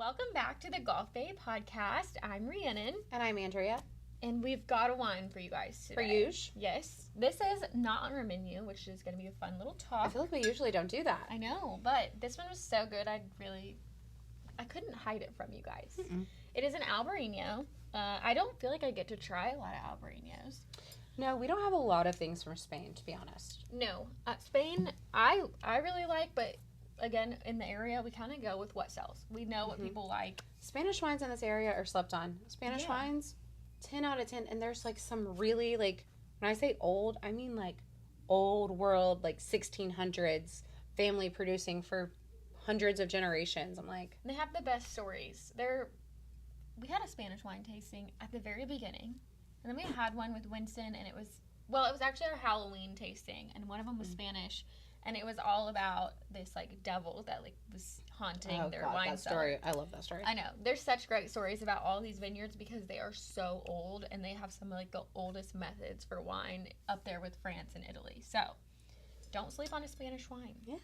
Welcome back to the Golf Bay podcast. I'm Rhiannon. And I'm Andrea. And we've got a wine for you guys today. For Yuge? Yes. This is not on our menu, which is going to be a fun little talk. I feel like we usually don't do that. I know, but this one was so good, I couldn't hide it from you guys. Mm-mm. It is an Albariño. I don't feel like I get to try a lot of Albariños. No, we don't have a lot of things from Spain, to be honest. No. Spain, I really like, but again, in the area, we kind of go with what sells. We know what people like. Spanish wines in this area are slept on. Spanish wines, 10 out of 10. And there's like some really like, when I say old, I mean like old world, like 1600s, family producing for hundreds of generations. I'm like. They have the best stories. We had a Spanish wine tasting at the very beginning. And then we had one with Winston, and it was actually our Halloween tasting. And one of them was Spanish. And it was all about this, like, devil that, like, was haunting their wine that cellar. story. I love that story. I know. There's such great stories about all these vineyards because they are so old, and they have some of, like, the oldest methods for wine up there with France and Italy. So, don't sleep on a Spanish wine. Yeah.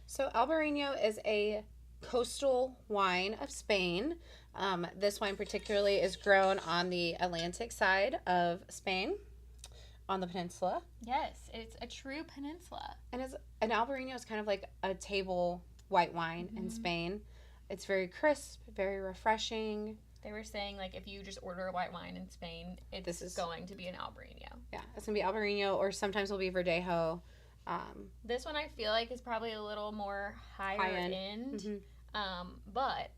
So, Albariño is a coastal wine of Spain. This wine particularly is grown on the Atlantic side of Spain, on the peninsula. Yes, it's a true peninsula. And an Albariño is kind of like a table white wine in Spain. It's very crisp, very refreshing. They were saying, like, if you just order a white wine in Spain, this is going to be an Albariño. Yeah, it's going to be Albariño, or sometimes it'll be Verdejo. This one I feel like is probably a little more higher end. Mm-hmm. But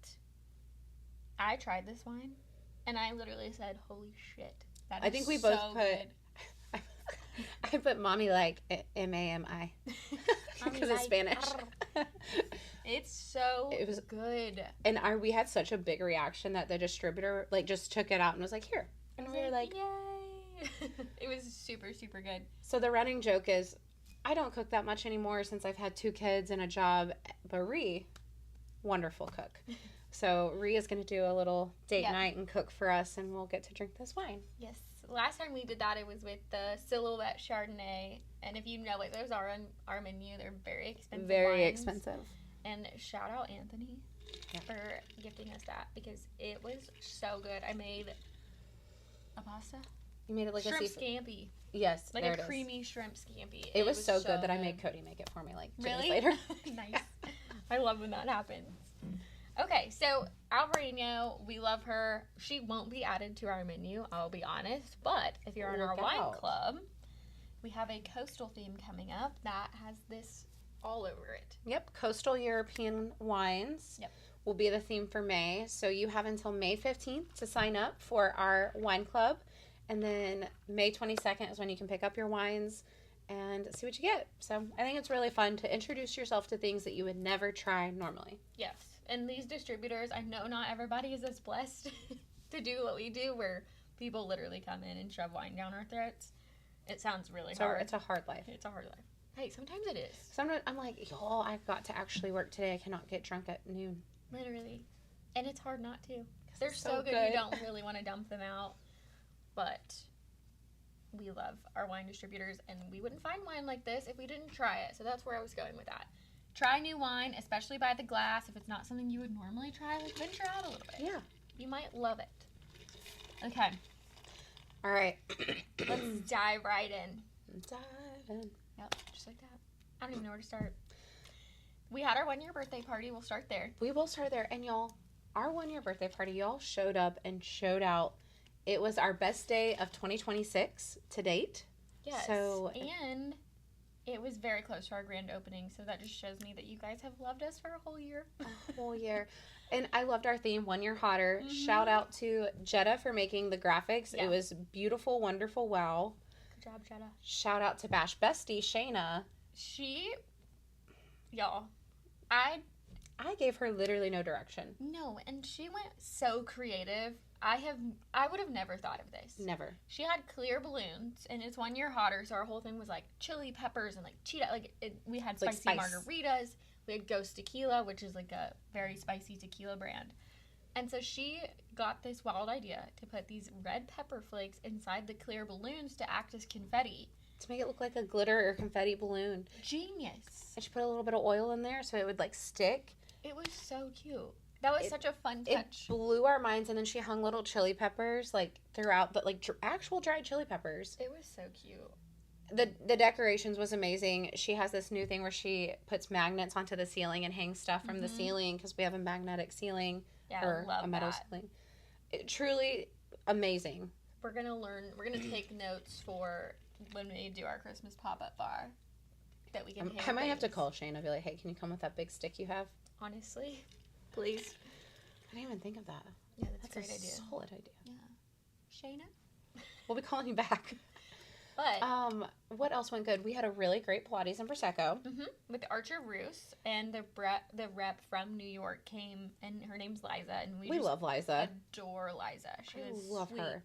I tried this wine, and I literally said, holy shit. That is I think we both so put... good. I put mommy like M-A-M-I because it's Spanish. It's so it was good. And we had such a big reaction that the distributor like just took it out and was like, here. And we were like, yay. It was super, super good. So the running joke is, I don't cook that much anymore since I've had 2 kids and a job. But Rhi, wonderful cook. So Rhi is going to do a little date night and cook for us, and we'll get to drink this wine. Yes. Last time we did that, it was with the Silhouette Chardonnay. And if you know it, those are on our menu. They're very expensive Very wines. expensive. And shout out Anthony for gifting us that because it was so good. I made a pasta. You made it like shrimp a seafood. scampi. Yes, like there a creamy shrimp scampi. It was so good that I made Cody make it for me like 2 days really? later. Nice. I love when that happens. Okay, so Albariño, we love her. She won't be added to our menu, I'll be honest. But if you're in our wine club, we have a coastal theme coming up that has this all over it. Yep, coastal European wines will be the theme for May. So you have until May 15th to sign up for our wine club. And then May 22nd is when you can pick up your wines and see what you get. So I think it's really fun to introduce yourself to things that you would never try normally. Yes. And these distributors, I know not everybody is as blessed to do what we do, where people literally come in and shove wine down our throats. It sounds really hard. It's a hard life. It's a hard life. Hey, sometimes it is. Sometimes I'm like, y'all, I've got to actually work today. I cannot get drunk at noon. Literally. And it's hard not to. They're so good you don't really want to dump them out. But we love our wine distributors, and we wouldn't find wine like this if we didn't try it. So that's where I was going with that. Try new wine, especially by the glass. If it's not something you would normally try, like venture out a little bit. Yeah. You might love it. Okay. All right. Let's dive right in. Dive in. Yep, just like that. I don't even know where to start. We had our 1-year birthday party. We'll start there. We will start there. And y'all, our 1-year birthday party, y'all showed up and showed out. It was our best day of 2026 to date. Yes. So, and it was very close to our grand opening, so that just shows me that you guys have loved us for a whole year. A whole year. And I loved our theme, 1 year hotter. Mm-hmm. Shout out to Jetta for making the graphics. Yeah. It was beautiful, wonderful, wow. Good job, Jetta. Shout out to Bash Bestie, Shayna. Y'all, I gave her literally no direction. No, and she went so creative. I would have never thought of this. Never. She had clear balloons, and it's 1 year hotter, so our whole thing was like chili peppers and like cheetah. We had spicy margaritas. We had Ghost Tequila, which is like a very spicy tequila brand. And so she got this wild idea to put these red pepper flakes inside the clear balloons to act as confetti. To make it look like a glitter or confetti balloon. Genius. And she put a little bit of oil in there so it would like stick. It was so cute. That was such a fun touch. It blew our minds, and then she hung little chili peppers, like, throughout, but, like, actual dried chili peppers. It was so cute. The decorations was amazing. She has this new thing where she puts magnets onto the ceiling and hangs stuff from the ceiling, because we have a magnetic ceiling, or a metal ceiling. Truly amazing. We're going to take notes for when we do our Christmas pop-up bar. That we can I might have to call Shane and be like, hey, can you come with that big stick you have? Honestly, please. I didn't even think of that. Yeah, that's a great idea. Solid idea. Yeah. Shayna? We'll be calling you back. But what else went good? We had a really great Pilates and Prosecco. With Archer Roos, and the rep from New York came, and her name's Liza, and we just love Liza. Adore Liza. I love her.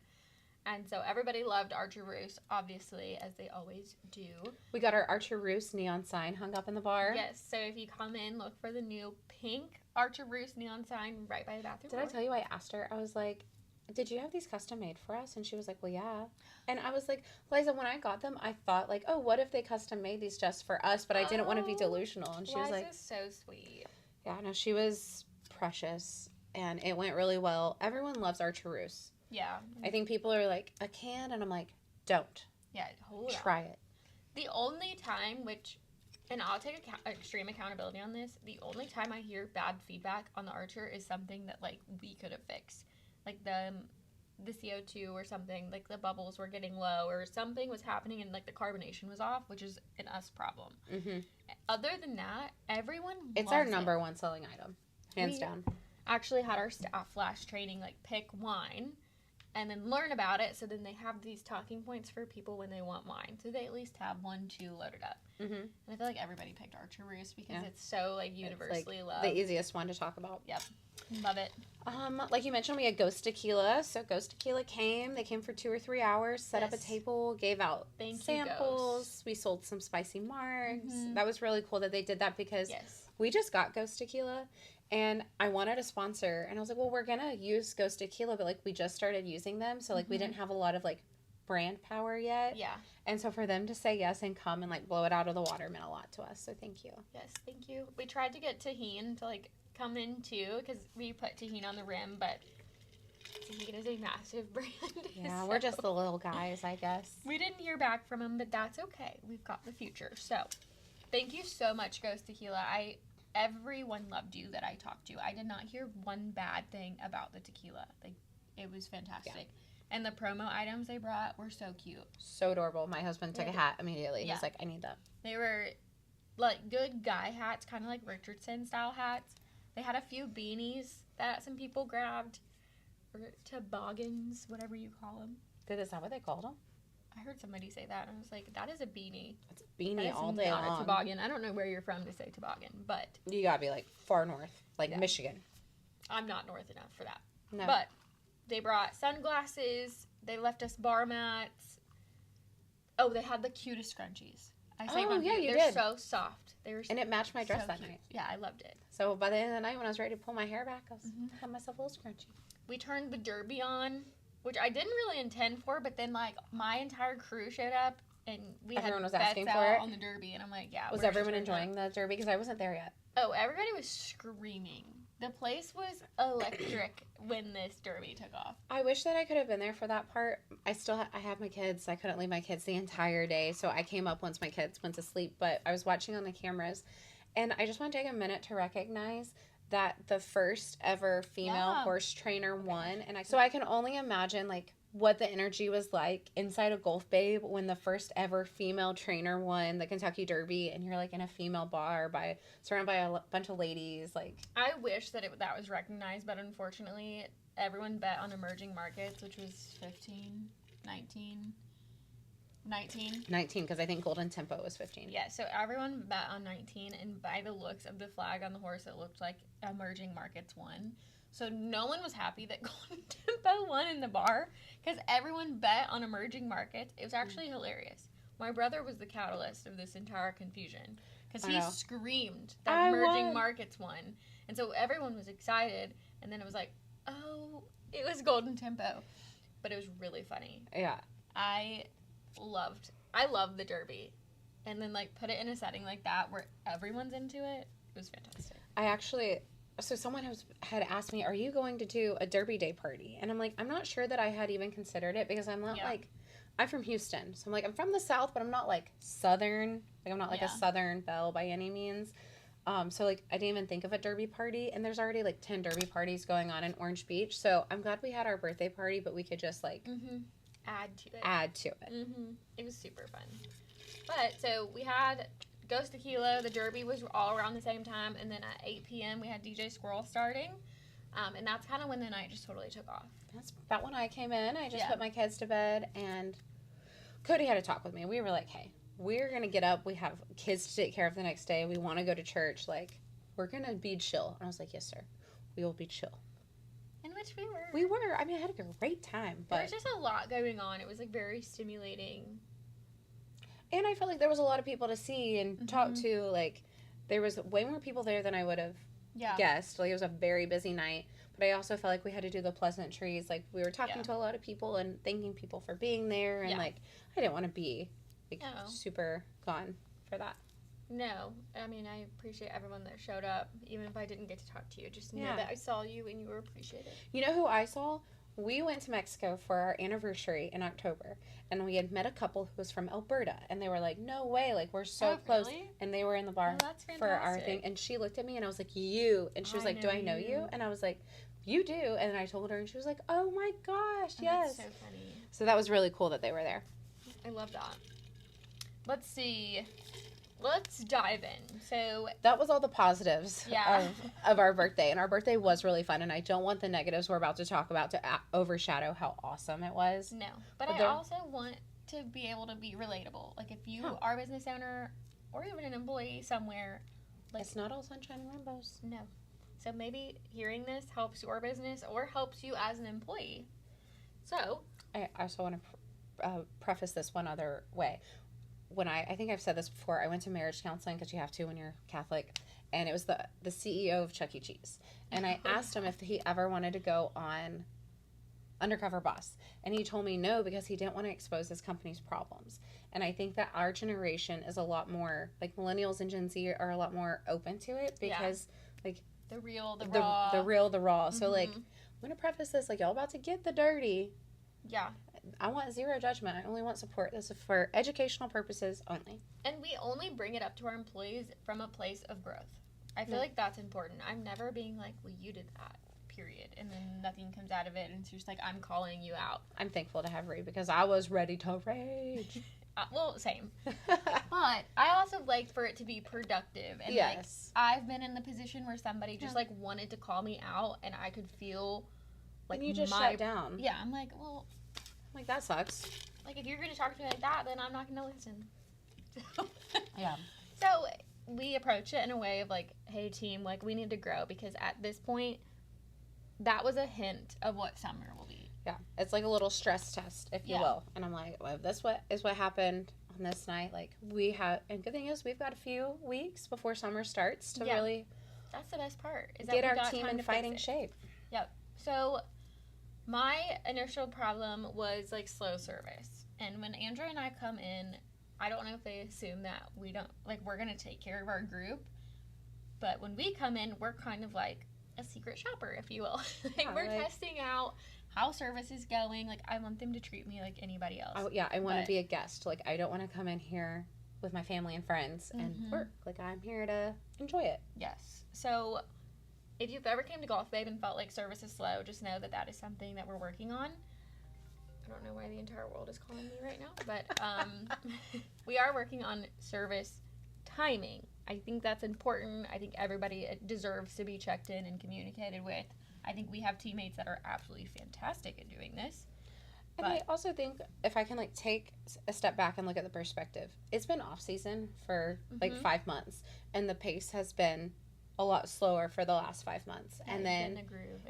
And so everybody loved Archer Roos, obviously, as they always do. We got our Archer Roos neon sign hung up in the bar. Yes, so if you come in, look for the new pink Archer Roos neon sign right by the bathroom door. Did I tell you I asked her? I was like, did you have these custom made for us? And she was like, well, yeah. And I was like, Liza, when I got them, I thought, like, oh, what if they custom made these just for us? But I didn't want to be delusional. And she was like, Liza's so sweet. Yeah, no, she was precious. And it went really well. Everyone loves Archer Roos. Yeah. I think people are like, a can? And I'm like, don't. Yeah, hold on. Try it. The only time, and I'll take extreme accountability on this, the only time I hear bad feedback on the Archer is something that, like, we could have fixed. Like, the CO2 or something, like, the bubbles were getting low, or something was happening and, like, the carbonation was off, which is an us problem. Other than that, everyone It's our number one selling item. Hands down. Actually had our staff flash training, like, pick wine and then learn about it, so then they have these talking points for people when they want wine, so they at least have 1-2 loaded up. And I feel like everybody picked Archer Roos because it's so, like, universally loved. The easiest one to talk about. Yep, love it. Like you mentioned, we had Ghost Tequila. So Ghost Tequila came. They came for 2 or 3 hours, set up a table, gave out samples. We sold some spicy margs. That was really cool that they did that, because we just got Ghost Tequila. And I wanted a sponsor, and I was like, well, we're going to use Ghost Tequila, but, like, we just started using them, so, like, we didn't have a lot of, like, brand power yet. Yeah. And so for them to say yes and come and, like, blow it out of the water meant a lot to us, so thank you. Yes, thank you. We tried to get Tahine to, like, come in, too, because we put Tahine on the rim, but Tahine is a massive brand. Yeah, so we're just the little guys, I guess. We didn't hear back from them, but that's okay. We've got the future. So, thank you so much, Ghost Tequila. Everyone loved you that I talked to. I did not hear one bad thing about the tequila. Like, it was fantastic. Yeah. And the promo items they brought were so cute. So adorable. My husband took a hat immediately. He was like, I need that. They were, like, good guy hats, kind of like Richardson-style hats. They had a few beanies that some people grabbed. Or toboggans, whatever you call them. Is that what they called them? I heard somebody say that, and I was like, that is a beanie. It's a beanie all day long. Not a toboggan. I don't know where you're from to say toboggan, but... You gotta be, like, far north. Like, Michigan. I'm not north enough for that. No. But they brought sunglasses. They left us bar mats. Oh, they had the cutest scrunchies. They're so soft. And it matched my dress that night. Yeah, I loved it. So by the end of the night, when I was ready to pull my hair back, I had myself a little scrunchie. We turned the derby on, which I didn't really intend for, but then, like, my entire crew showed up, and everyone was asking for it on the derby, and I'm like, yeah. Was everyone enjoying the derby? Because I wasn't there yet. Oh, everybody was screaming. The place was electric when this derby took off. I wish that I could have been there for that part. I had my kids. I couldn't leave my kids the entire day, so I came up once my kids went to sleep, but I was watching on the cameras, and I just want to take a minute to recognize that the first ever female horse trainer won. And so I can only imagine, like, what the energy was like inside a Golf Babe when the first ever female trainer won the Kentucky Derby, and you're, like, in a female bar surrounded by a bunch of ladies. Like, I wish that that was recognized, but unfortunately everyone bet on emerging markets, which was 15, 19, 19, because I think Golden Tempo was 15. Yeah, so everyone bet on 19, and by the looks of the flag on the horse, it looked like emerging markets won. So no one was happy that Golden Tempo won in the bar, because everyone bet on emerging markets. It was actually hilarious. My brother was the catalyst of this entire confusion, because he screamed that emerging markets won. And so everyone was excited, and then it was like, oh, it was Golden Tempo. But it was really funny. Yeah. I love the derby, and then, like, put it in a setting like that where everyone's into it. It was fantastic. so someone had asked me, are you going to do a Derby Day party? And I'm like, I'm not sure that I had even considered it because I'm not like, I'm from Houston. So I'm like, I'm from the South, but I'm not like Southern. Like I'm not like a Southern belle by any means. So like I didn't even think of a Derby party, and there's already like 10 Derby parties going on in Orange Beach. So I'm glad we had our birthday party, but we could just like add to it. It was super fun. But so we had Ghost Tequila. The Derby was all around the same time, and then at 8 p.m. we had DJ Squirrel starting, and that's kind of when the night just totally took off. That's about when I came in. I just put my kids to bed, and Cody had a talk with me. We were like, hey, we're going to get up. We have kids to take care of the next day. We want to go to church. Like, we're going to be chill. And I was like, yes, sir. We will be chill. In which we were. We were. I mean, I had a great time. But there was just a lot going on. It was, like, very stimulating. And I felt like there was a lot of people to see and talk to. Like, there was way more people there than I would have guessed. Like, it was a very busy night. But I also felt like we had to do the pleasantries. Like, we were talking to a lot of people and thanking people for being there. And, like, I didn't want to be super gone for that. No. I mean, I appreciate everyone that showed up, even if I didn't get to talk to you. Just know that I saw you and you were appreciated. You know who I saw? We went to Mexico for our anniversary in October, and we had met a couple who was from Alberta, and they were like, no way, like, we're so close. Really? And they were in the bar for our thing, and she looked at me, and I was like, you. And she was like, do I know you? And I was like, you do. And then I told her, and she was like, oh my gosh, yes. That's so funny. So that was really cool that they were there. I love that. Let's see. Let's dive in. So that was all the positives of our birthday, and our birthday was really fun, and I don't want the negatives we're about to talk about to overshadow how awesome it was. No, but I also want to be able to be relatable. Like, if you are a business owner or even an employee somewhere, like, it's not all sunshine and rainbows. No. So maybe hearing this helps your business or helps you as an employee. So I also want to preface this one other way. When I think I've said this before, I went to marriage counseling because you have to when you're Catholic, and it was the CEO of Chuck E. Cheese, and I asked him if he ever wanted to go on Undercover Boss, and he told me no because he didn't want to expose his company's problems. And I think that our generation is a lot more, like, millennials and Gen Z are a lot more open to it because like the real, the raw. The real, the raw. So like, I'm gonna preface this, like, y'all about to get the dirty. Yeah. I want zero judgment. I only want support. This is for educational purposes only. And we only bring it up to our employees from a place of growth. I feel like that's important. I'm never being like, well, you did that, period. And then nothing comes out of it. And it's just like, I'm calling you out. I'm thankful to have Reed because I was ready to rage. Well, same. But I also liked for it to be productive. And like, I've been in the position where somebody just like wanted to call me out, and I could feel like and you just shut down. Yeah, I'm like, well, like, that sucks. Like, if you're going to talk to me like that, then I'm not going to listen. Yeah. So we approach it in a way of like, hey, team, like, we need to grow, because at this point, that was a hint of what summer will be. Yeah. It's like a little stress test, if you will. And I'm like, well, if this is what happened on this night, like, we have, and good thing is we've got a few weeks before summer starts to really. That's the best part. Is get our team in fighting shape. Yep. So my initial problem was, like, slow service. And when Andrew and I come in, I don't know if they assume that we don't, like, we're going to take care of our group. But when we come in, we're kind of like a secret shopper, if you will. We're testing out how service is going. Like, I want them to treat me like anybody else. I want to be a guest. Like, I don't want to come in here with my family and friends and work. Like, I'm here to enjoy it. Yes. So if you've ever came to Golf Babe and felt like service is slow, just know that that is something that we're working on. I don't know why the entire world is calling me right now, but we are working on service timing. I think that's important. I think everybody deserves to be checked in and communicated with. I think we have teammates that are absolutely fantastic at doing this. And I also think, if I can, like, take a step back and look at the perspective, it's been off season for like 5 months, and the pace has been a lot slower for the last 5 months. And then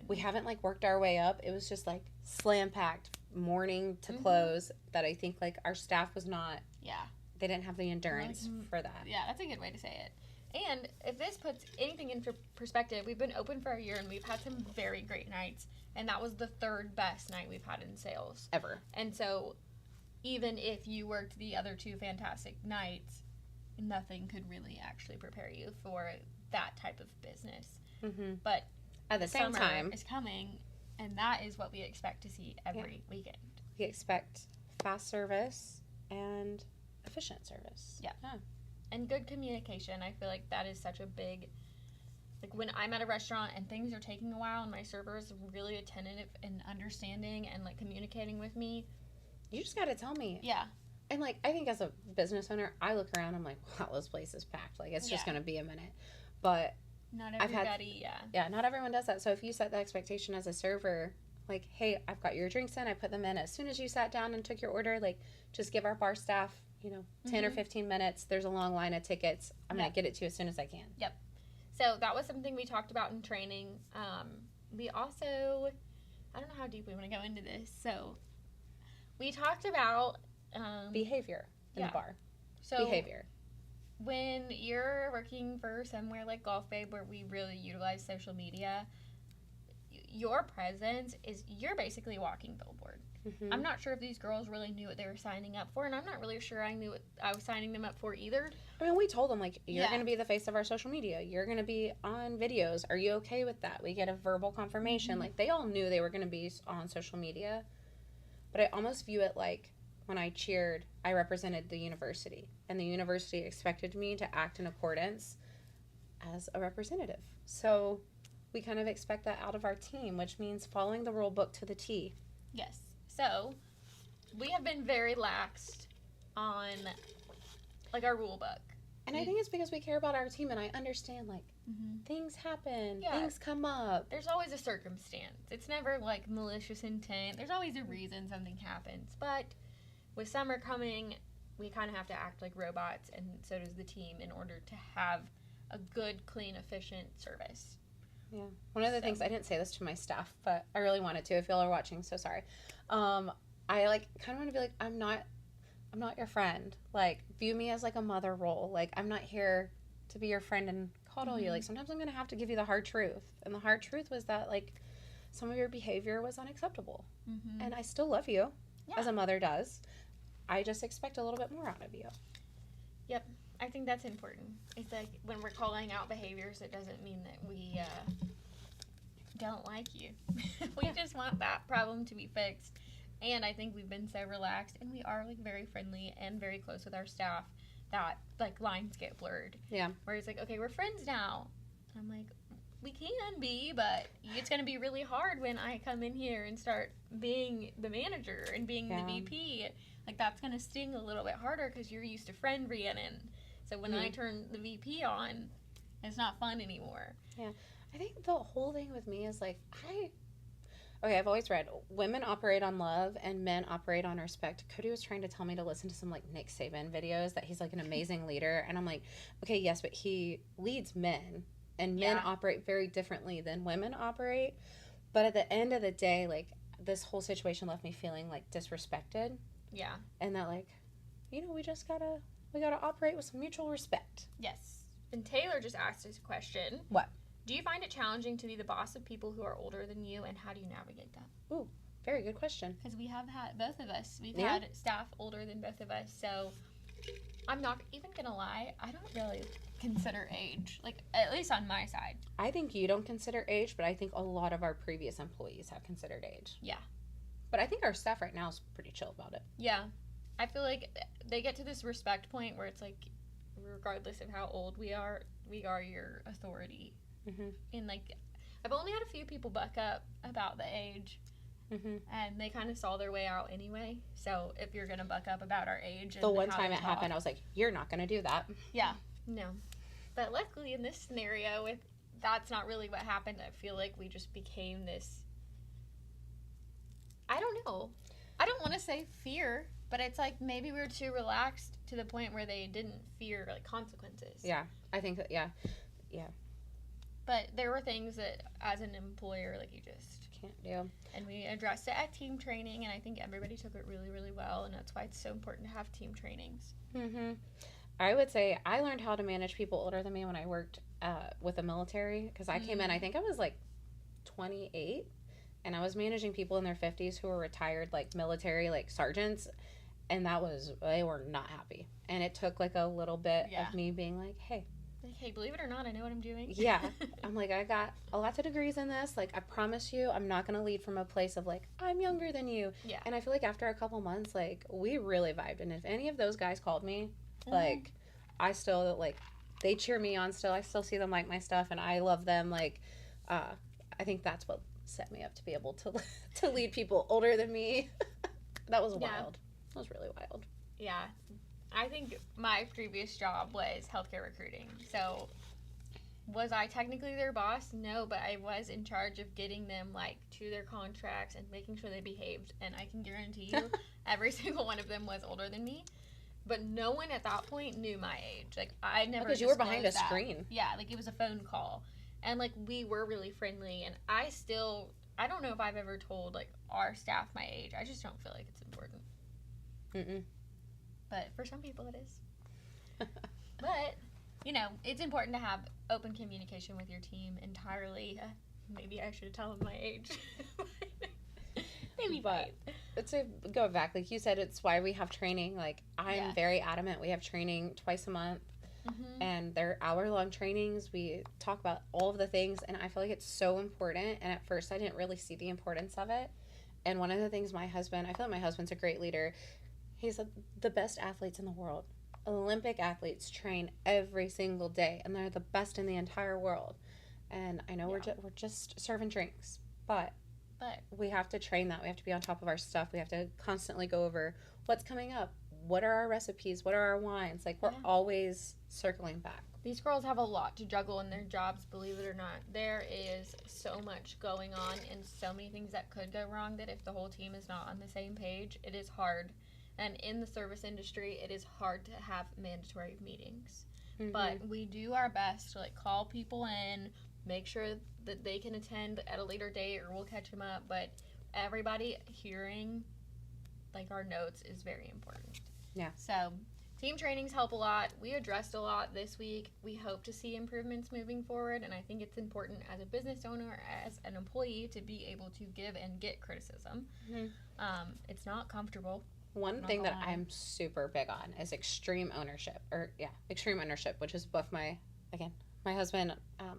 we haven't, like, worked our way up. It was just, like, slam packed morning to close that I think, like, our staff was not. Yeah. They didn't have the endurance for that. Yeah, that's a good way to say it. And if this puts anything into perspective, we've been open for a year and we've had some very great nights. And that was the third best night we've had in sales. Ever. And so even if you worked the other 2 fantastic nights, nothing could really actually prepare you for that type of business. But at the same time, is coming, and that is what we expect to see every weekend. We expect fast service and efficient service. Yeah. And good communication. I feel like that is such a big, like when I'm at a restaurant and things are taking a while and my server is really attentive and understanding and like communicating with me. You just got to tell me. Yeah. And like, I think as a business owner, I look around, I'm like, wow, this place is packed. Like, it's just going to be a minute. But not everybody, Yeah, not everyone does that. So if you set the expectation as a server, like, hey, I've got your drinks in, I put them in as soon as you sat down and took your order, like, just give our bar staff, 10 or 15 minutes. There's a long line of tickets. I'm going to get it to you as soon as I can. Yep. So that was something we talked about in training. We also, I don't know how deep we want to go into this. So we talked about behavior in the bar. So behavior. When you're working for somewhere like Golf Babe where we really utilize social media, your presence is, you're basically a walking billboard. I'm not sure if these girls really knew what they were signing up for, and I'm not really sure I knew what I was signing them up for either. I mean, we told them, like, you're going to be the face of our social media. You're going to be on videos. Are you okay with that? We get a verbal confirmation. Like, they all knew they were going to be on social media. But I almost view it like when I cheered, I represented the university, and the university expected me to act in accordance as a representative. So we kind of expect that out of our team, which means following the rule book to the T. Yes. So we have been very laxed on, like, our rule book. And I think it's because we care about our team, and I understand, like, things happen, things come up. There's always a circumstance. It's never, like, malicious intent. There's always a reason something happens. But with summer coming, we kind of have to act like robots, and so does the team, in order to have a good, clean, efficient service. Yeah. One of the things, I didn't say this to my staff, but I really wanted to. If y'all are watching, so sorry. I, like, kind of want to be like, I'm not your friend. Like, view me as, like, a mother role. Like, I'm not here to be your friend and coddle you. Like, sometimes I'm going to have to give you the hard truth. And the hard truth was that, like, some of your behavior was unacceptable. And I still love you, as a mother does. I just expect a little bit more out of you. Yep. I think that's important. It's like, when we're calling out behaviors, it doesn't mean that we don't like you. We just want that problem to be fixed. And I think we've been so relaxed, and we are, like, very friendly and very close with our staff that, like, lines get blurred. Yeah. Where it's like, okay, we're friends now. I'm like, we can be, but it's going to be really hard when I come in here and start being the manager and being the VP. Like, that's going to sting a little bit harder because you're used to friend Rhiannon. So when I turn the VP on, it's not fun anymore. Yeah. I think the whole thing with me is, like, I've always read women operate on love and men operate on respect. Cody was trying to tell me to listen to some, like, Nick Saban videos, that he's, like, an amazing leader. And I'm like, okay, yes, but he leads men, and men operate very differently than women operate. But at the end of the day, like, this whole situation left me feeling, like, disrespected. Yeah. And that, like, we just gotta operate with some mutual respect. Yes. And Taylor just asked us a question. What? Do you find it challenging to be the boss of people who are older than you, and how do you navigate that? Ooh, very good question. Because we have had, both of us, we've had staff older than both of us, so I'm not even going to lie, I don't really consider age, like, at least on my side. I think you don't consider age, but I think a lot of our previous employees have considered age. Yeah. But I think our staff right now is pretty chill about it. Yeah. I feel like they get to this respect point where it's like, regardless of how old we are your authority. And, like, I've only had a few people buck up about the age, and they kind of saw their way out anyway. So if you're gonna buck up about our age, the one time it happened, I was like, "You're not gonna do that." Yeah, no. But luckily, in this scenario, that's not really what happened. I feel like we just became this. I don't know. I don't want to say fear, but it's like maybe we were too relaxed to the point where they didn't fear, like, consequences. Yeah, I think that. Yeah. But there were things that, as an employer, like, you just can't do. And we addressed it at team training, and I think everybody took it really, really well, and that's why it's so important to have team trainings. I would say I learned how to manage people older than me when I worked with the military, because I came in, I think I was, like, 28, and I was managing people in their 50s who were retired, like, military, like, sergeants, and they were not happy. And it took, like, a little bit of me being like, hey, hey, believe it or not, I know what I'm doing. Yeah. I'm like, I got a lot of degrees in this. Like, I promise you, I'm not going to lead from a place of, like, I'm younger than you. Yeah. And I feel like after a couple months, like, we really vibed. And if any of those guys called me, like, I still, like, they cheer me on still. I still see them like my stuff, and I love them. Like, I think that's what set me up to be able to lead people older than me. That was wild. That was really wild. Yeah. I think my previous job was healthcare recruiting. So was I technically their boss? No, but I was in charge of getting them, like, to their contracts and making sure they behaved. And I can guarantee you every single one of them was older than me. But no one at that point knew my age. Like, I never because you were behind a screen. Yeah, like, it was a phone call. And, like, we were really friendly. And I don't know if I've ever told, like, our staff my age. I just don't feel like it's important. Mm-mm. But for some people it is. But, you know, it's important to have open communication with your team entirely. Maybe I should tell them my age. Maybe, but to go back, like you said, it's why we have training. Like, I'm very adamant. We have training twice a month. Mm-hmm. And they're hour-long trainings. We talk about all of the things, and I feel like it's so important. And at first, I didn't really see the importance of it. And one of the things I feel like my husband's a great leader. He's the best athletes in the world. Olympic athletes train every single day, and they're the best in the entire world. And I know we're just serving drinks, but we have to train that. We have to be on top of our stuff. We have to constantly go over what's coming up. What are our recipes? What are our wines? Like, we're always circling back. These girls have a lot to juggle in their jobs, believe it or not. There is so much going on and so many things that could go wrong that if the whole team is not on the same page, it is hard. And in the service industry, it is hard to have mandatory meetings. Mm-hmm. But we do our best to, like, call people in, make sure that they can attend at a later date, or we'll catch them up. But everybody hearing, like, our notes is very important. Yeah. So team trainings help a lot. We addressed a lot this week. We hope to see improvements moving forward. And I think it's important as a business owner, as an employee, to be able to give and get criticism. Mm-hmm. It's not comfortable. One thing that I'm super big on is extreme ownership, which is both my husband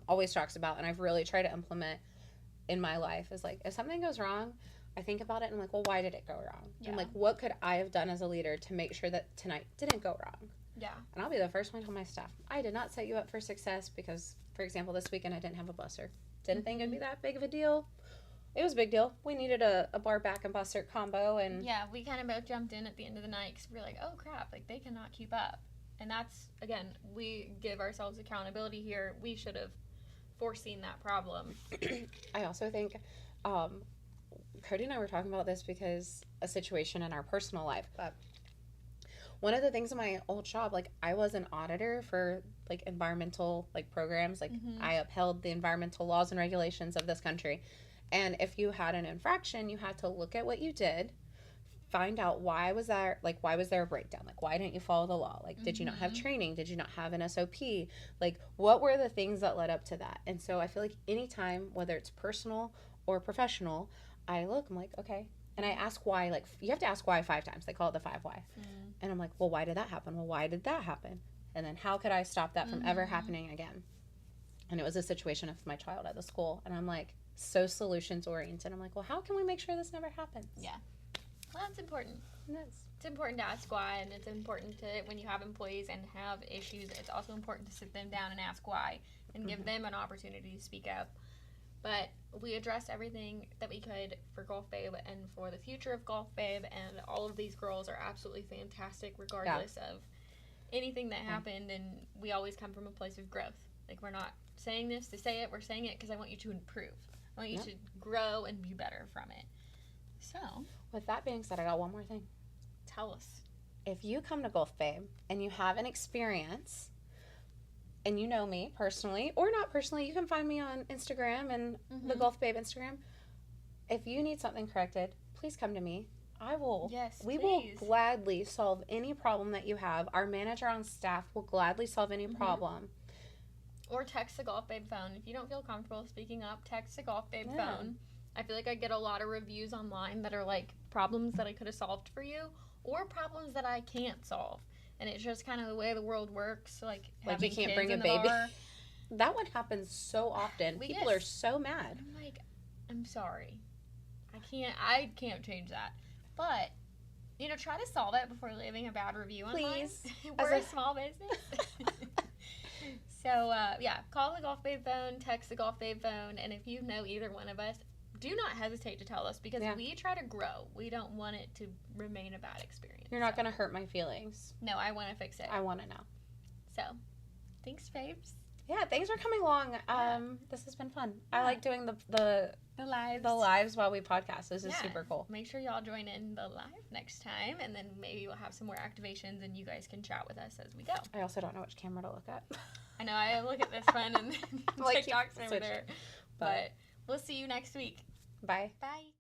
always talks about, and I've really tried to implement in my life, is, like, if something goes wrong, I think about it and I'm like, well, why did it go wrong? Yeah. And, like, what could I have done as a leader to make sure that tonight didn't go wrong? Yeah. And I'll be the first one to tell my staff, I did not set you up for success because, for example, this weekend I didn't have a busser. Didn't think it'd be that big of a deal. It was a big deal. We needed a bar back and busser combo, and yeah, we kind of both jumped in at the end of the night because we were like, oh crap, like, they cannot keep up. And that's, again, we give ourselves accountability here. We should have foreseen that problem. I also think Cody and I were talking about this because a situation in our personal life. But one of the things in my old job, like, I was an auditor for, like, environmental, like, programs. Like, mm-hmm. I upheld the environmental laws and regulations of this country. And if you had an infraction, you had to look at what you did, find out why was there a breakdown? Like, why didn't you follow the law? Like, did you not have training? Did you not have an SOP? Like, what were the things that led up to that? And so I feel like anytime, whether it's personal or professional, I'm like, okay. And I ask why. Like, you have to ask why 5 times. They call it the 5 why. And I'm like, well, why did that happen? Well, why did that happen? And then how could I stop that from ever happening again? And it was a situation of my child at the school. And I'm like, so solutions oriented. I'm like, well, how can we make sure this never happens? Yeah. Well, that's important. It is. It's important to ask why, and it's important to, when you have employees and have issues, it's also important to sit them down and ask why and give them an opportunity to speak up. But we addressed everything that we could for Golf Babe and for the future of Golf Babe, and all of these girls are absolutely fantastic regardless of anything that happened, and we always come from a place of growth. Like, we're not saying this to say it, we're saying it because I want you to improve. I want you to grow and be better from it. So, with that being said, I got one more thing. Tell us. If you come to Golf Babe and you have an experience, and you know me personally, or not personally, you can find me on Instagram and the Golf Babe Instagram. If you need something corrected, please come to me. We will gladly solve any problem that you have. Our manager on staff will gladly solve any problem. Or text the Golf Babe phone. If you don't feel comfortable speaking up, text the Golf Babe phone. I feel like I get a lot of reviews online that are like problems that I could have solved for you or problems that I can't solve. and it's just kind of the way the world works. Like you can't bring a baby. That one happens so often. People are so mad. I'm like, I'm sorry. I can't change that. But, you know, try to solve it before leaving a bad review online. Please. We're a small business. So, call the Golf Babe phone, text the Golf Babe phone, and if you know either one of us, do not hesitate to tell us, because we try to grow. We don't want it to remain a bad experience. You're not going to hurt my feelings. No, I want to fix it. I want to know. So, thanks, babes. Yeah, thanks for coming along. This has been fun. I like doing the lives while we podcast. This is super cool. Make sure y'all join in the live next time, and then maybe we'll have some more activations, and you guys can chat with us as we go. I also don't know which camera to look at. I know, I look at this one, and TikTok's over there. But we'll see you next week. Bye. Bye.